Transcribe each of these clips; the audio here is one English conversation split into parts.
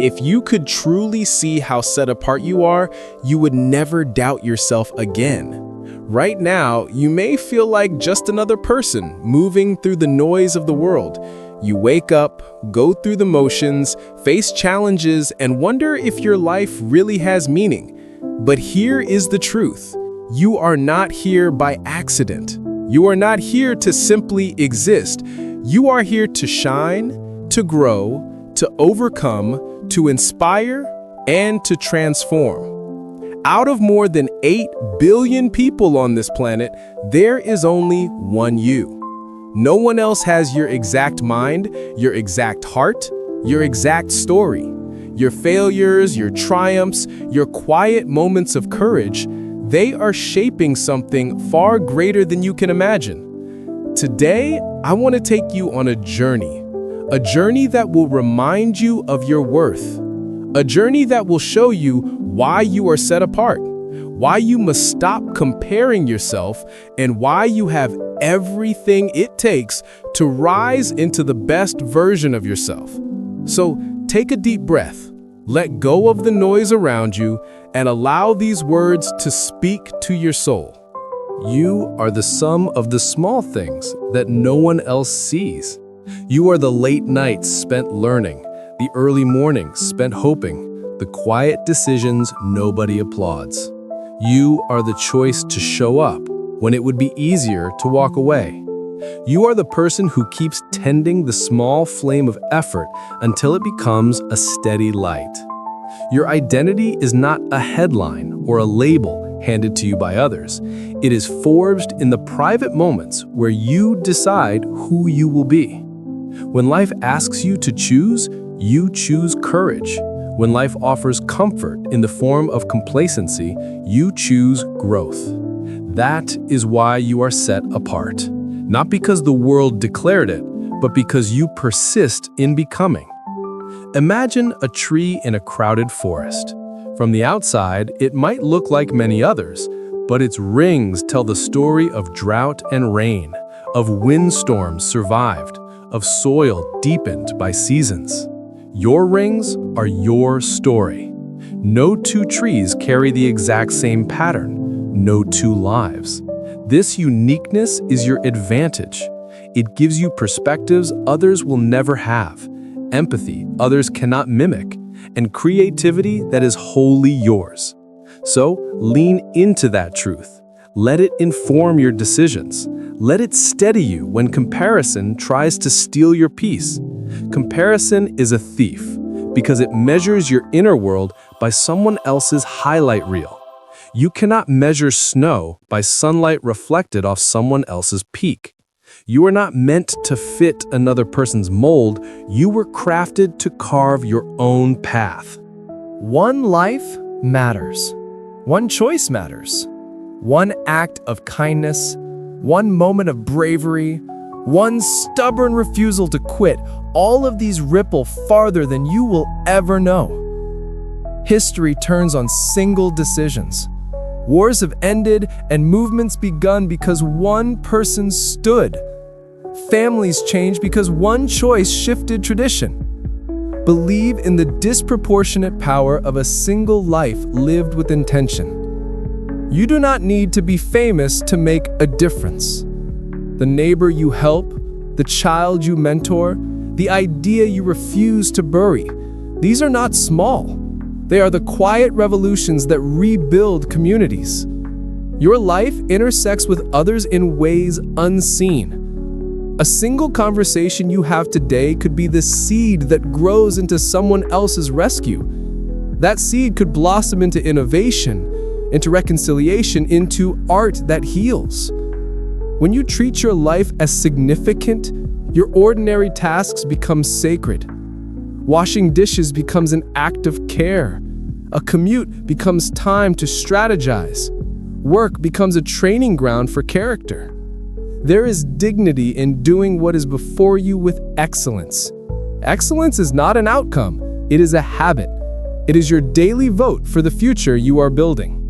If you could truly see how set apart you are, you would never doubt yourself again. Right now, you may feel like just another person moving through the noise of the world. You wake up, go through the motions, face challenges, and wonder if your life really has meaning. But here is the truth. You are not here by accident. You are not here to simply exist. You are here to shine, to grow, to overcome, to inspire, and to transform. Out of more than 8 billion people on this planet, there is only one you. No one else has your exact mind, your exact heart, your exact story. Your failures, your triumphs, your quiet moments of courage, they are shaping something far greater than you can imagine. Today, I want to take you on a journey that will remind you of your worth, a journey that will show you why you are set apart, why you must stop comparing yourself, and why you have everything it takes to rise into the best version of yourself. So take a deep breath, let go of the noise around you, and allow these words to speak to your soul. You are the sum of the small things that no one else sees. You are the late nights spent learning, the early mornings spent hoping, the quiet decisions nobody applauds. You are the choice to show up when it would be easier to walk away. You are the person who keeps tending the small flame of effort until it becomes a steady light. Your identity is not a headline or a label handed to you by others. It is forged in the private moments where you decide who you will be. When life asks you to choose, you choose courage. When life offers comfort in the form of complacency, you choose growth. That is why you are set apart. Not because the world declared it, but because you persist in becoming. Imagine a tree in a crowded forest. From the outside, it might look like many others, but its rings tell the story of drought and rain, of windstorms survived, of soil deepened by seasons. Your rings are your story. No two trees carry the exact same pattern, no two lives. This uniqueness is your advantage. It gives you perspectives others will never have, empathy others cannot mimic, and creativity that is wholly yours. So lean into that truth. Let it inform your decisions. Let it steady you when comparison tries to steal your peace. Comparison is a thief because it measures your inner world by someone else's highlight reel. You cannot measure snow by sunlight reflected off someone else's peak. You are not meant to fit another person's mold. You were crafted to carve your own path. One life matters. One choice matters. One act of kindness, one moment of bravery, one stubborn refusal to quit, all of these ripple farther than you will ever know. History turns on single decisions. Wars have ended and movements begun because one person stood. Families changed because one choice shifted tradition. Believe in the disproportionate power of a single life lived with intention. You do not need to be famous to make a difference. The neighbor you help, the child you mentor, the idea you refuse to bury, these are not small. They are the quiet revolutions that rebuild communities. Your life intersects with others in ways unseen. A single conversation you have today could be the seed that grows into someone else's rescue. That seed could blossom into innovation, into reconciliation, into art that heals. When you treat your life as significant, your ordinary tasks become sacred. Washing dishes becomes an act of care. A commute becomes time to strategize. Work becomes a training ground for character. There is dignity in doing what is before you with excellence. Excellence is not an outcome, it is a habit. It is your daily vote for the future you are building.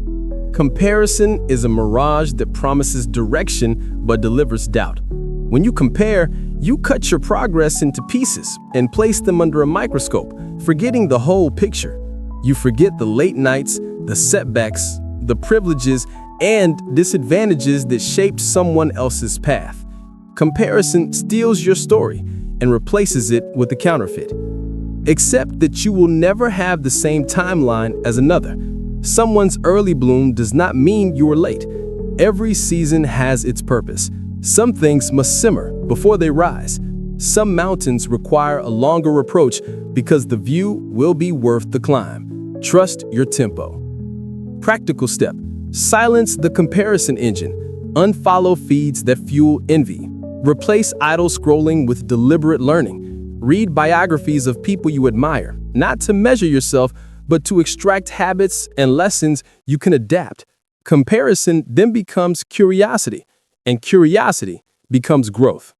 Comparison is a mirage that promises direction but delivers doubt. When you compare, you cut your progress into pieces and place them under a microscope, forgetting the whole picture. You forget the late nights, the setbacks, the privileges, and disadvantages that shaped someone else's path. Comparison steals your story and replaces it with a counterfeit. Accept that you will never have the same timeline as another. Someone's early bloom does not mean you are late. Every season has its purpose. Some things must simmer before they rise. Some mountains require a longer approach because the view will be worth the climb. Trust your tempo. Practical step: silence the comparison engine. Unfollow feeds that fuel envy. Replace idle scrolling with deliberate learning. Read biographies of people you admire, not to measure yourself, but to extract habits and lessons you can adapt. Comparison then becomes curiosity, and curiosity becomes growth.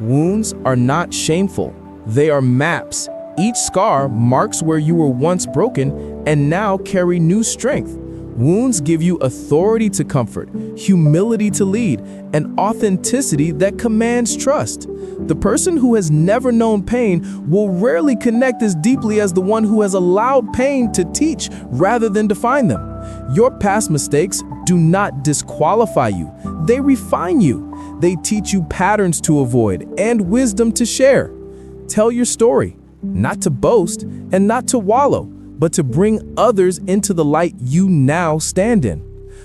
Wounds are not shameful. They are maps. Each scar marks where you were once broken and now carry new strength. Wounds give you authority to comfort, humility to lead, and authenticity that commands trust. The person who has never known pain will rarely connect as deeply as the one who has allowed pain to teach rather than define them. Your past mistakes do not disqualify you. They refine you. They teach you patterns to avoid and wisdom to share. Tell your story, not to boast and not to wallow, but to bring others into the light you now stand in.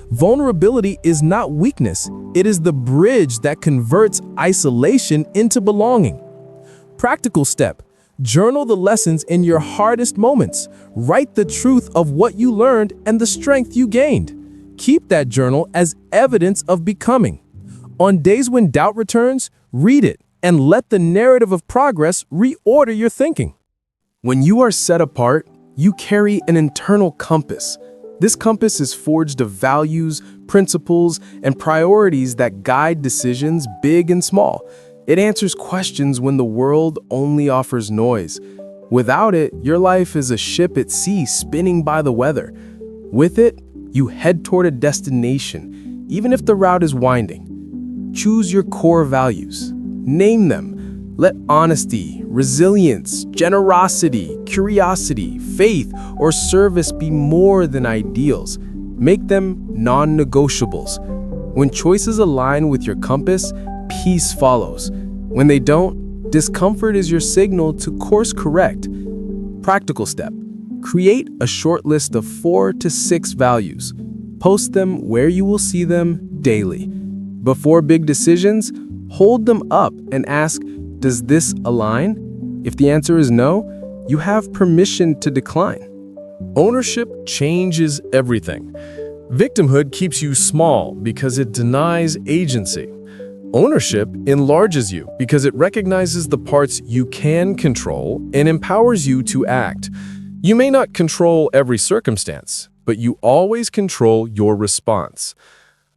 Vulnerability is not weakness. It is the bridge that converts isolation into belonging. Practical step: journal the lessons in your hardest moments. Write the truth of what you learned and the strength you gained. Keep that journal as evidence of becoming. On days when doubt returns, read it and let the narrative of progress reorder your thinking. When you are set apart, you carry an internal compass. This compass is forged of values, principles, and priorities that guide decisions big and small. It answers questions when the world only offers noise. Without it, your life is a ship at sea spinning by the weather. With it, you head toward a destination, even if the route is winding. Choose your core values. Name them. Let honesty, resilience, generosity, curiosity, faith, or service be more than ideals. Make them non-negotiables. When choices align with your compass, peace follows. When they don't, discomfort is your signal to course correct. Practical step: create a short list of 4 to 6 values. Post them where you will see them daily. Before big decisions, hold them up and ask, does this align? If the answer is no, you have permission to decline. Ownership changes everything. Victimhood keeps you small because it denies agency. Ownership enlarges you because it recognizes the parts you can control and empowers you to act. You may not control every circumstance, but you always control your response.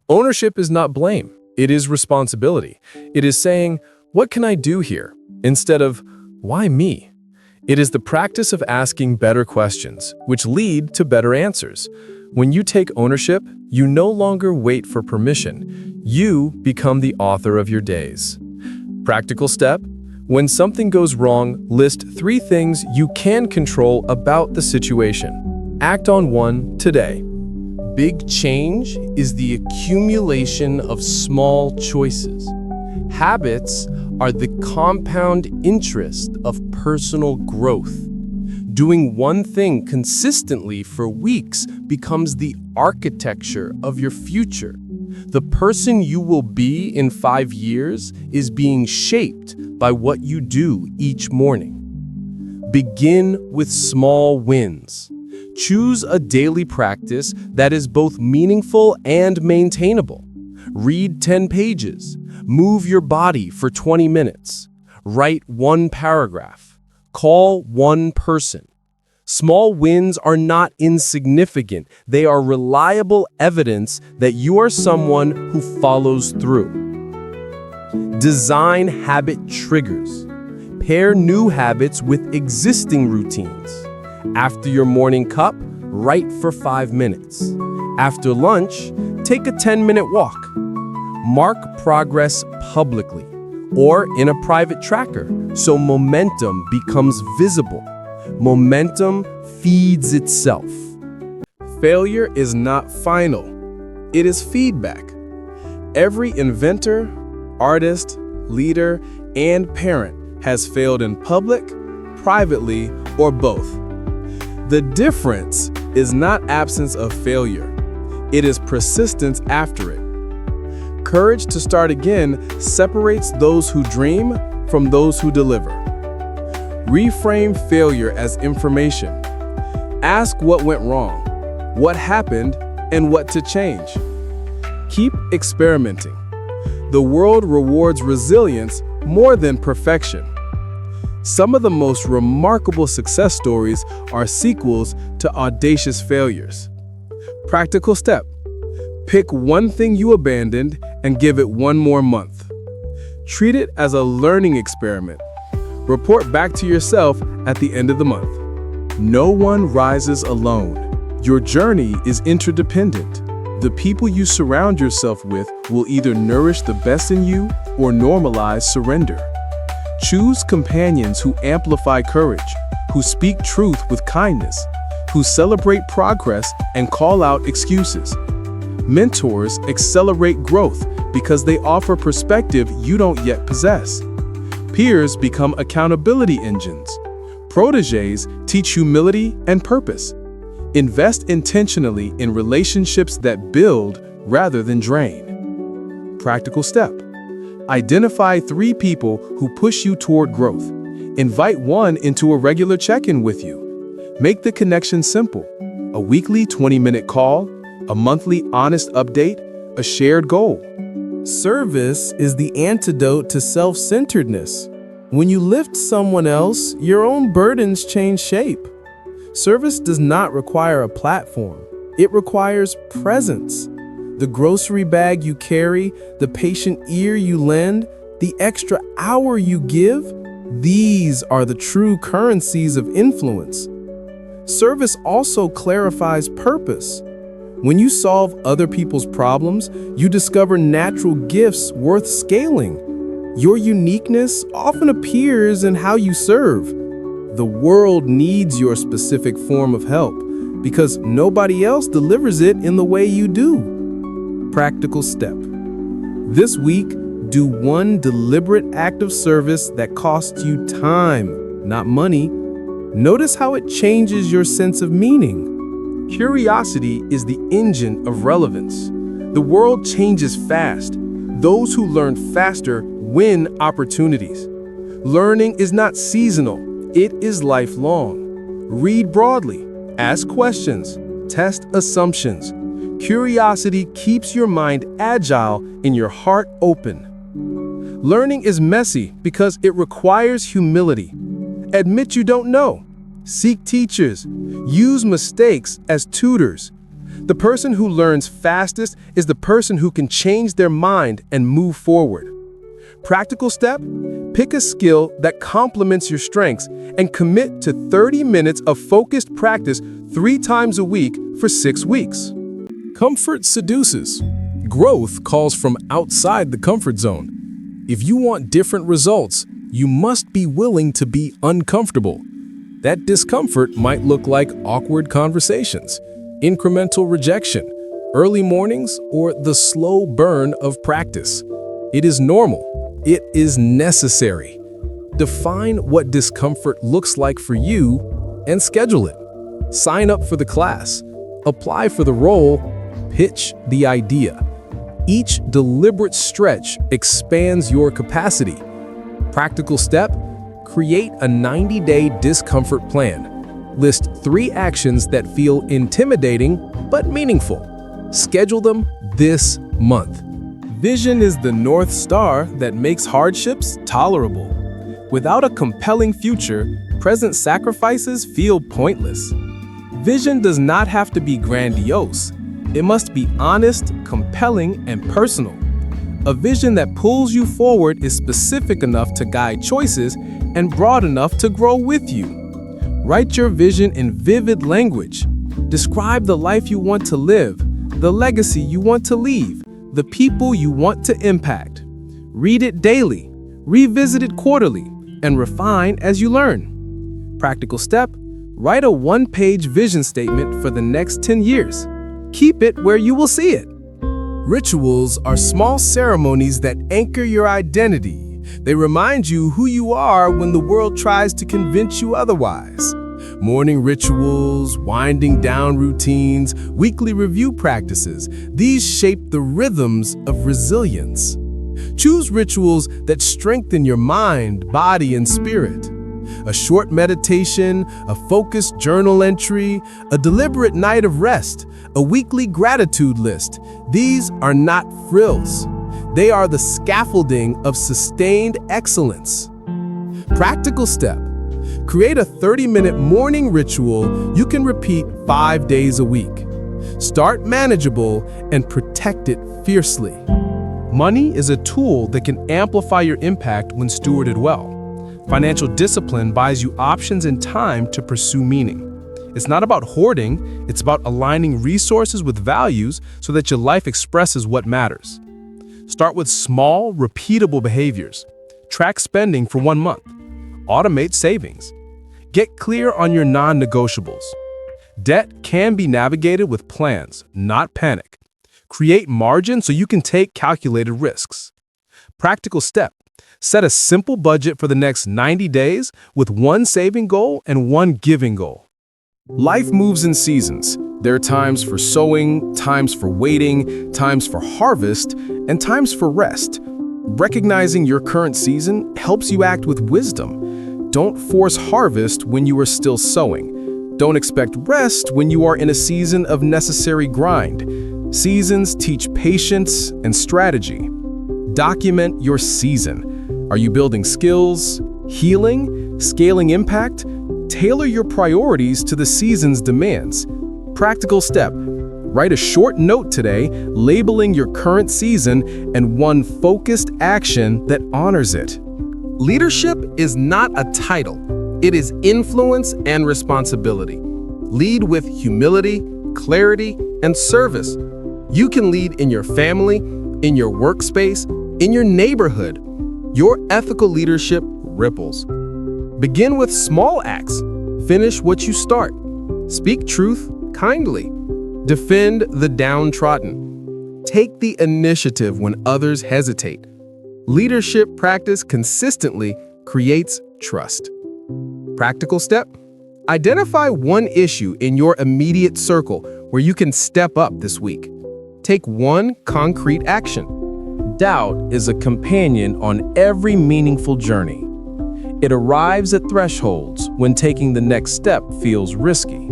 Ownership is not blame. It is responsibility. It is saying, what can I do here? Instead of, why me? It is the practice of asking better questions, which lead to better answers. When you take ownership, you no longer wait for permission. You become the author of your days. Practical step: when something goes wrong, list 3 things you can control about the situation. Act on one today. Big change is the accumulation of small choices. Habits are the compound interest of personal growth. Doing one thing consistently for weeks becomes the architecture of your future. The person you will be in 5 years is being shaped by what you do each morning. Begin with small wins. Choose a daily practice that is both meaningful and maintainable. Read 10 pages. Move your body for 20 minutes. Write 1 paragraph. Call 1 person. Small wins are not insignificant. They are reliable evidence that you are someone who follows through. Design habit triggers. Pair new habits with existing routines. After your morning cup, write for 5 minutes. After lunch, take a 10-minute walk. Mark progress publicly or in a private tracker so momentum becomes visible. Momentum feeds itself. Failure is not final. It is feedback. Every inventor, artist, leader, and parent has failed in public, privately, or both. The difference is not absence of failure. It is persistence after it. Courage to start again separates those who dream from those who deliver. Reframe failure as information. Ask what went wrong, what happened, and what to change. Keep experimenting. The world rewards resilience more than perfection. Some of the most remarkable success stories are sequels to audacious failures. Practical step. Pick one thing you abandoned and give it one more month. Treat it as a learning experiment. Report back to yourself at the end of the month. No one rises alone. Your journey is interdependent. The people you surround yourself with will either nourish the best in you or normalize surrender. Choose companions who amplify courage, who speak truth with kindness, who celebrate progress and call out excuses. Mentors accelerate growth because they offer perspective you don't yet possess. Peers become accountability engines. Protégés teach humility and purpose. Invest intentionally in relationships that build rather than drain. Practical step. Identify 3 people who push you toward growth. Invite one into a regular check-in with you. Make the connection simple. A weekly 20-minute call, a monthly honest update, a shared goal. Service is the antidote to self-centeredness. When you lift someone else, your own burdens change shape. Service does not require a platform. It requires presence. The grocery bag you carry, the patient ear you lend, the extra hour you give, these are the true currencies of influence. Service also clarifies purpose. When you solve other people's problems, you discover natural gifts worth scaling. Your uniqueness often appears in how you serve. The world needs your specific form of help because nobody else delivers it in the way you do. Practical step. This week, do one deliberate act of service that costs you time, not money. Notice how it changes your sense of meaning. Curiosity is the engine of relevance. The world changes fast. Those who learn faster win opportunities. Learning is not seasonal, it is lifelong. Read broadly, ask questions, test assumptions. Curiosity keeps your mind agile and your heart open. Learning is messy because it requires humility. Admit you don't know. Seek teachers. Use mistakes as tutors. The person who learns fastest is the person who can change their mind and move forward. Practical step: pick a skill that complements your strengths and commit to 30 minutes of focused practice 3 times a week for 6 weeks. Comfort seduces. Growth calls from outside the comfort zone. If you want different results, you must be willing to be uncomfortable. That discomfort might look like awkward conversations, incremental rejection, early mornings, or the slow burn of practice. It is normal. It is necessary. Define what discomfort looks like for you and schedule it. Sign up for the class. Apply for the role. Pitch the idea. Each deliberate stretch expands your capacity. Practical step: create a 90-day discomfort plan. List 3 actions that feel intimidating but meaningful. Schedule them this month. Vision is the North Star that makes hardships tolerable. Without a compelling future, present sacrifices feel pointless. Vision does not have to be grandiose. It must be honest, compelling, and personal. A vision that pulls you forward is specific enough to guide choices and broad enough to grow with you. Write your vision in vivid language. Describe the life you want to live, the legacy you want to leave, the people you want to impact. Read it daily, revisit it quarterly, and refine as you learn. Practical step: Write a one-page vision statement for the next 10 years. Keep it where you will see it. Rituals are small ceremonies that anchor your identity. They remind you who you are when the world tries to convince you otherwise. Morning rituals, winding down routines, weekly review practices, these shape the rhythms of resilience. Choose rituals that strengthen your mind, body, and spirit. A short meditation, a focused journal entry, a deliberate night of rest, a weekly gratitude list. These are not frills. They are the scaffolding of sustained excellence. Practical step. Create a 30-minute morning ritual you can repeat 5 days a week. Start manageable and protect it fiercely. Money is a tool that can amplify your impact when stewarded well. Financial discipline buys you options and time to pursue meaning. It's not about hoarding, it's about aligning resources with values so that your life expresses what matters. Start with small, repeatable behaviors. Track spending for 1 month. Automate savings. Get clear on your non-negotiables. Debt can be navigated with plans, not panic. Create margin so you can take calculated risks. Practical step. Set a simple budget for the next 90 days with one saving goal and one giving goal. Life moves in seasons. There are times for sowing, times for waiting, times for harvest, and times for rest. Recognizing your current season helps you act with wisdom. Don't force harvest when you are still sowing. Don't expect rest when you are in a season of necessary grind. Seasons teach patience and strategy. Document your season. Are you building skills, healing, scaling impact? Tailor your priorities to the season's demands. Practical step. Write a short note today labeling your current season and one focused action that honors it. Leadership is not a title. It is influence and responsibility. Lead with humility, clarity, and service. You can lead in your family, in your workspace, in your neighborhood. Your ethical leadership ripples. Begin with small acts. Finish what you start. Speak truth kindly. Defend the downtrodden. Take the initiative when others hesitate. Leadership practice consistently creates trust. Practical step. Identify one issue in your immediate circle where you can step up this week. Take one concrete action. Doubt is a companion on every meaningful journey. It arrives at thresholds when taking the next step feels risky.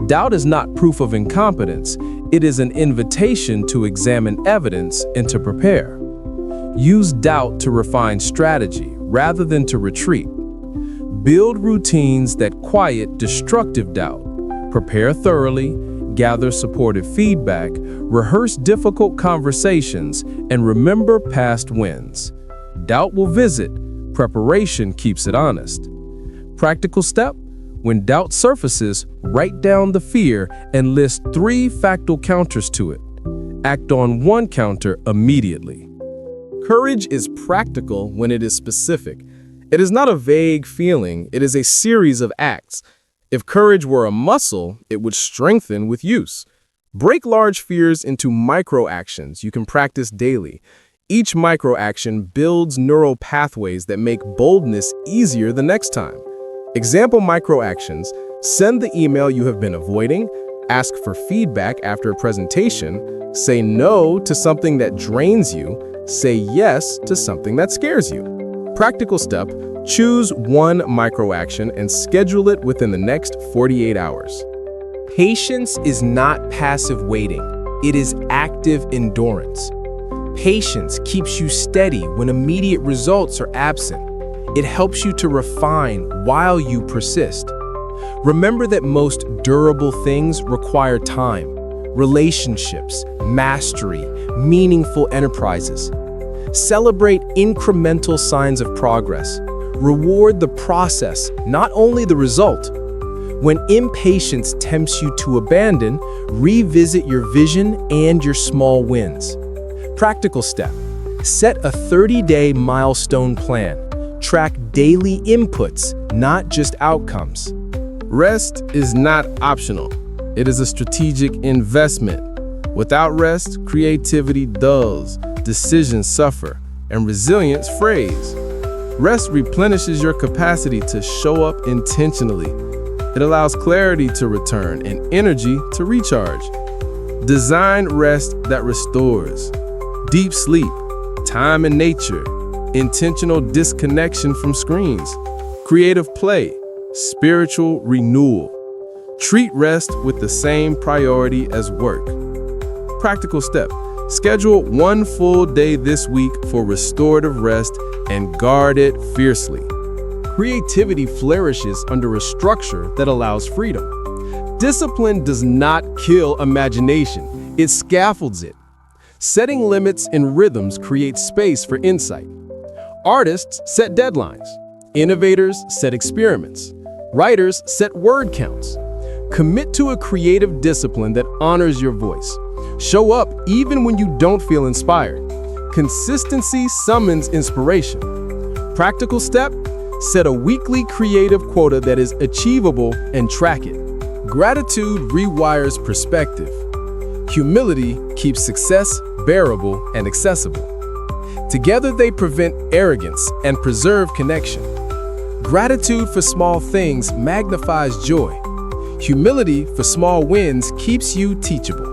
Doubt is not proof of incompetence, it is an invitation to examine evidence and to prepare. Use doubt to refine strategy rather than to retreat. Build routines that quiet destructive doubt. Prepare thoroughly, gather supportive feedback, rehearse difficult conversations, and remember past wins. Doubt will visit, preparation keeps it honest. Practical step: when doubt surfaces, write down the fear and list 3 factual counters to it. Act on one counter immediately. Courage is practical when it is specific. It is not a vague feeling, it is a series of acts. If courage were a muscle, it would strengthen with use. Break large fears into micro actions you can practice daily. Each micro action builds neural pathways that make boldness easier the next time. Example micro actions: send the email you have been avoiding, ask for feedback after a presentation, say no to something that drains you, say yes to something that scares you. Practical step: choose one micro action and schedule it within the next 48 hours. Patience is not passive waiting, it is active endurance. Patience keeps you steady when immediate results are absent. It helps you to refine while you persist. Remember that most durable things require time, relationships, mastery, meaningful enterprises. Celebrate incremental signs of progress. Reward the process, not only the result. When impatience tempts you to abandon, revisit your vision and your small wins. Practical step: set a 30-day milestone plan. Track daily inputs, not just outcomes. Rest is not optional. It is a strategic investment. Without rest, creativity dulls, decisions suffer, and resilience frays. Rest replenishes your capacity to show up intentionally. It allows clarity to return and energy to recharge. Design rest that restores. Deep sleep, time in nature, intentional disconnection from screens, creative play, spiritual renewal. Treat rest with the same priority as work. Practical step. Schedule one full day this week for restorative rest and guard it fiercely. Creativity flourishes under a structure that allows freedom. Discipline does not kill imagination, it scaffolds it. Setting limits and rhythms create space for insight. Artists set deadlines. Innovators set experiments. Writers set word counts. Commit to a creative discipline that honors your voice. Show up even when you don't feel inspired. Consistency summons inspiration. Practical step: set a weekly creative quota that is achievable and track it. Gratitude rewires perspective. Humility keeps success bearable and accessible. Together they prevent arrogance and preserve connection. Gratitude for small things magnifies joy. Humility for small wins keeps you teachable.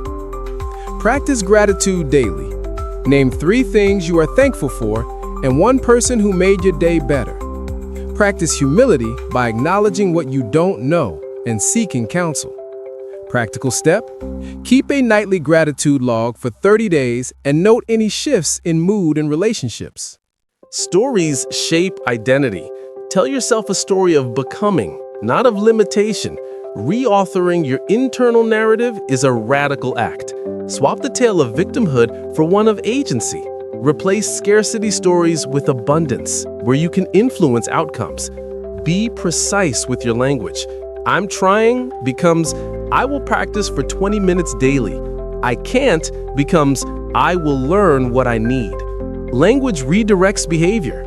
Practice gratitude daily. Name 3 things you are thankful for and 1 person who made your day better. Practice humility by acknowledging what you don't know and seeking counsel. Practical step: keep a nightly gratitude log for 30 days and note any shifts in mood and relationships. Stories shape identity. Tell yourself a story of becoming, not of limitation. Reauthoring your internal narrative is a radical act. Swap the tale of victimhood for one of agency. Replace scarcity stories with abundance, where you can influence outcomes. Be precise with your language. I'm trying becomes I will practice for 20 minutes daily. I can't becomes I will learn what I need. Language redirects behavior.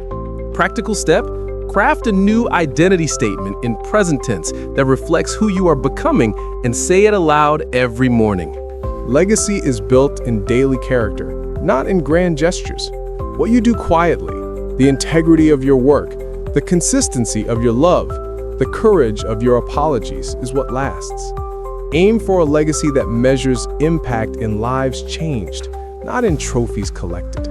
Practical step: craft a new identity statement in present tense that reflects who you are becoming and say it aloud every morning. Legacy is built in daily character, not in grand gestures. What you do quietly, the integrity of your work, the consistency of your love, the courage of your apologies is what lasts. Aim for a legacy that measures impact in lives changed, not in trophies collected.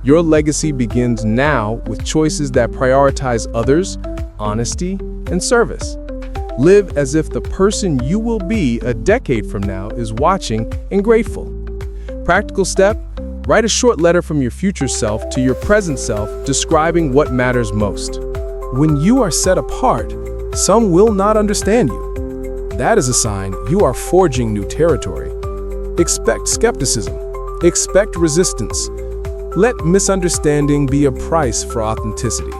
Your legacy begins now with choices that prioritize others, honesty, and service. Live as if the person you will be a decade from now is watching and grateful. Practical step: write a short letter from your future self to your present self describing what matters most. When you are set apart, some will not understand you. That is a sign you are forging new territory. Expect skepticism. Expect resistance. Let misunderstanding be a price for authenticity.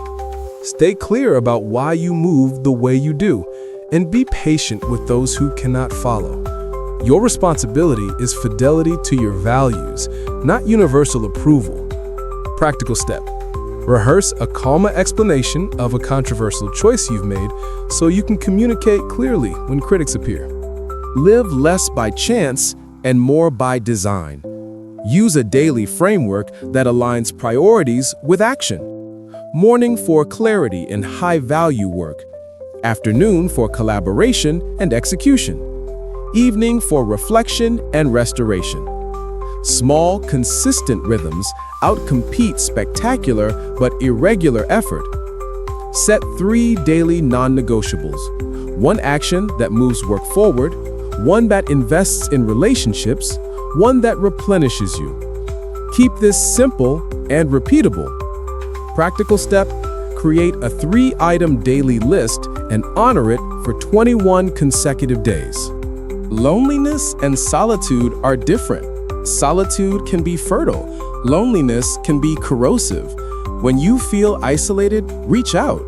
Stay clear about why you move the way you do, and be patient with those who cannot follow. Your responsibility is fidelity to your values, not universal approval. Practical step: rehearse a calmer explanation of a controversial choice you've made so you can communicate clearly when critics appear. Live less by chance and more by design. Use a daily framework that aligns priorities with action. Morning for clarity and high-value work. Afternoon for collaboration and execution. Evening for reflection and restoration. Small, consistent rhythms outcompete spectacular but irregular effort. Set 3 daily non-negotiables. 1 action that moves work forward, 1 that invests in relationships, 1 that replenishes you. Keep this simple and repeatable. Practical step: create a 3-item daily list and honor it for 21 consecutive days. Loneliness and solitude are different. Solitude can be fertile. Loneliness can be corrosive. When you feel isolated, reach out.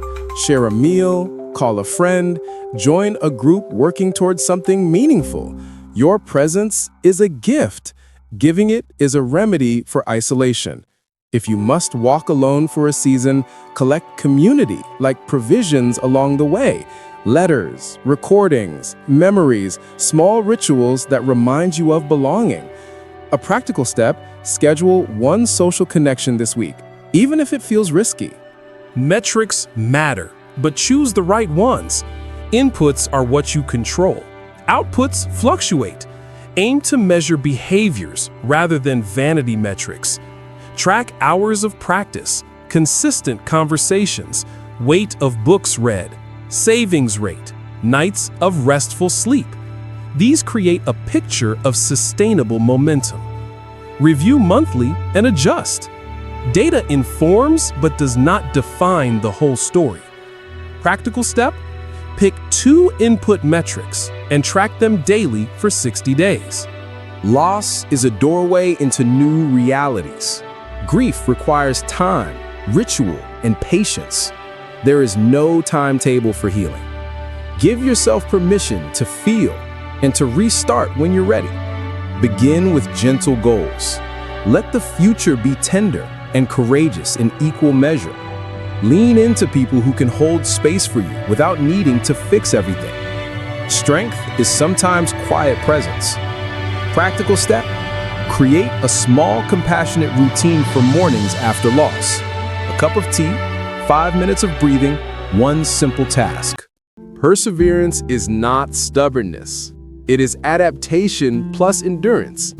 Share a meal, call a friend, join a group working towards something meaningful. Your presence is a gift. Giving it is a remedy for isolation. If you must walk alone for a season, collect community, like provisions along the way. Letters, recordings, memories, small rituals that remind you of belonging. A practical step, schedule one social connection this week, even if it feels risky. Metrics matter, but choose the right ones. Inputs are what you control. Outputs fluctuate. Aim to measure behaviors rather than vanity metrics. Track hours of practice, consistent conversations, weight of books read, savings rate, nights of restful sleep. These create a picture of sustainable momentum. Review monthly and adjust. Data informs but does not define the whole story. Practical step: pick 2 input metrics and track them daily for 60 days. Loss is a doorway into new realities. Grief requires time, ritual, and patience. There is no timetable for healing. Give yourself permission to feel and to restart when you're ready. Begin with gentle goals. Let the future be tender and courageous in equal measure. Lean into people who can hold space for you without needing to fix everything. Strength is sometimes quiet presence. Practical step: create a small, compassionate routine for mornings after loss. A cup of tea, 5 minutes of breathing, one simple task. Perseverance is not stubbornness. It is adaptation plus endurance.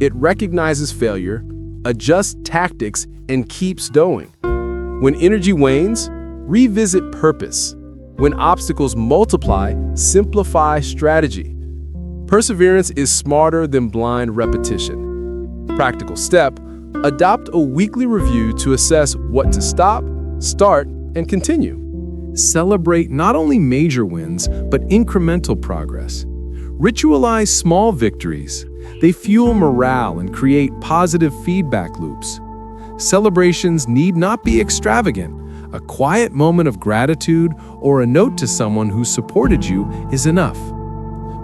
It recognizes failure, adjusts tactics, and keeps going. When energy wanes, revisit purpose. When obstacles multiply, simplify strategy. Perseverance is smarter than blind repetition. Practical step: adopt a weekly review to assess what to stop, start, and continue. Celebrate not only major wins, but incremental progress. Ritualize small victories. They fuel morale and create positive feedback loops. Celebrations need not be extravagant. A quiet moment of gratitude or a note to someone who supported you is enough.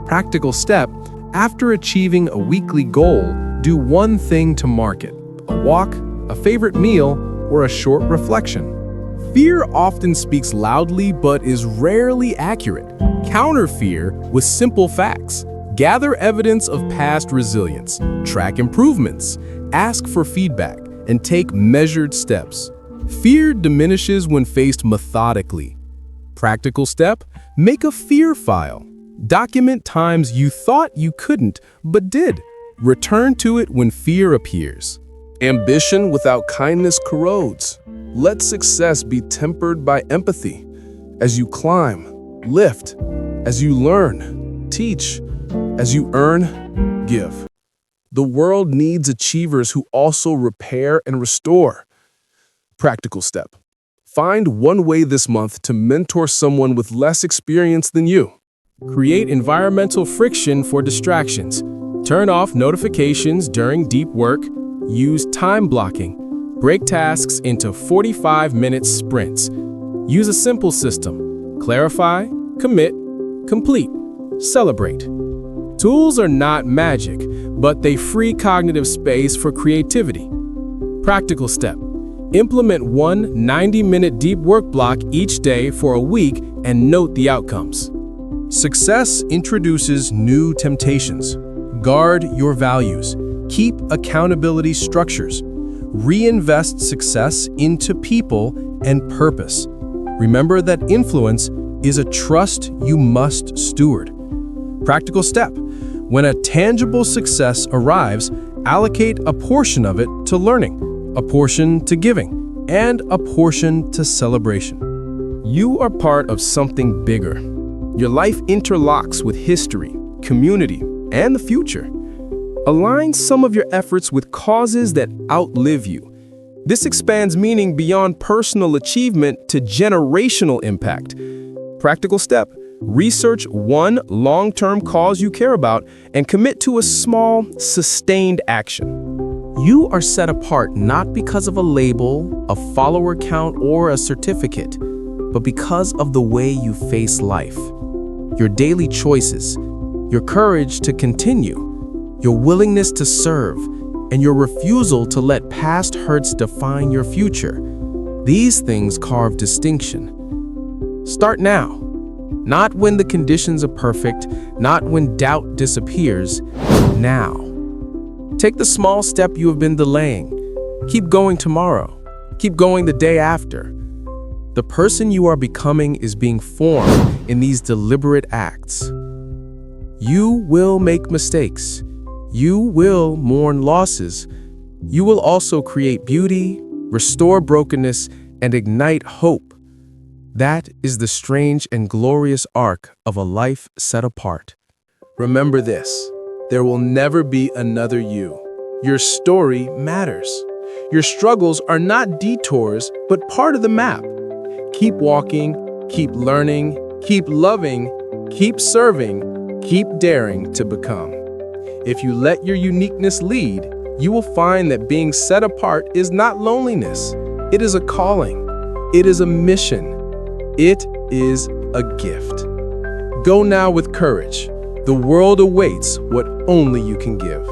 Practical step: after achieving a weekly goal, do one thing to mark it: a walk, a favorite meal, or a short reflection. Fear often speaks loudly but is rarely accurate. Counter fear with simple facts. Gather evidence of past resilience, track improvements, ask for feedback, and take measured steps. Fear diminishes when faced methodically. Practical step: make a fear file. Document times you thought you couldn't, but did. Return to it when fear appears. Ambition without kindness corrodes. Let success be tempered by empathy. As you climb, lift. As you learn, teach. As you earn, give. The world needs achievers who also repair and restore. Practical step: find one way this month to mentor someone with less experience than you. Create environmental friction for distractions. Turn off notifications during deep work. Use time blocking. Break tasks into 45-minute sprints. Use a simple system: clarify, commit, complete, celebrate. Tools are not magic, but they free cognitive space for creativity. Practical step: implement one 90-minute deep work block each day for a week and note the outcomes. Success introduces new temptations. Guard your values. Keep accountability structures. Reinvest success into people and purpose. Remember that influence is a trust you must steward. Practical step: when a tangible success arrives, allocate a portion of it to learning, a portion to giving, and a portion to celebration. You are part of something bigger. Your life interlocks with history, community, and the future. Align some of your efforts with causes that outlive you. This expands meaning beyond personal achievement to generational impact. Practical step: research one long-term cause you care about and commit to a small, sustained action. You are set apart not because of a label, a follower count, or a certificate, but because of the way you face life. Your daily choices, your courage to continue, your willingness to serve, and your refusal to let past hurts define your future. These things carve distinction. Start now. Not when the conditions are perfect, not when doubt disappears. Now. Take the small step you have been delaying. Keep going tomorrow. Keep going the day after. The person you are becoming is being formed in these deliberate acts. You will make mistakes. You will mourn losses. You will also create beauty, restore brokenness, and ignite hope. That is the strange and glorious arc of a life set apart. Remember this, there will never be another you. Your story matters. Your struggles are not detours, but part of the map. Keep walking, keep learning, keep loving, keep serving, keep daring to become. If you let your uniqueness lead, you will find that being set apart is not loneliness. It is a calling. It is a mission. It is a gift. Go now with courage. The world awaits what only you can give.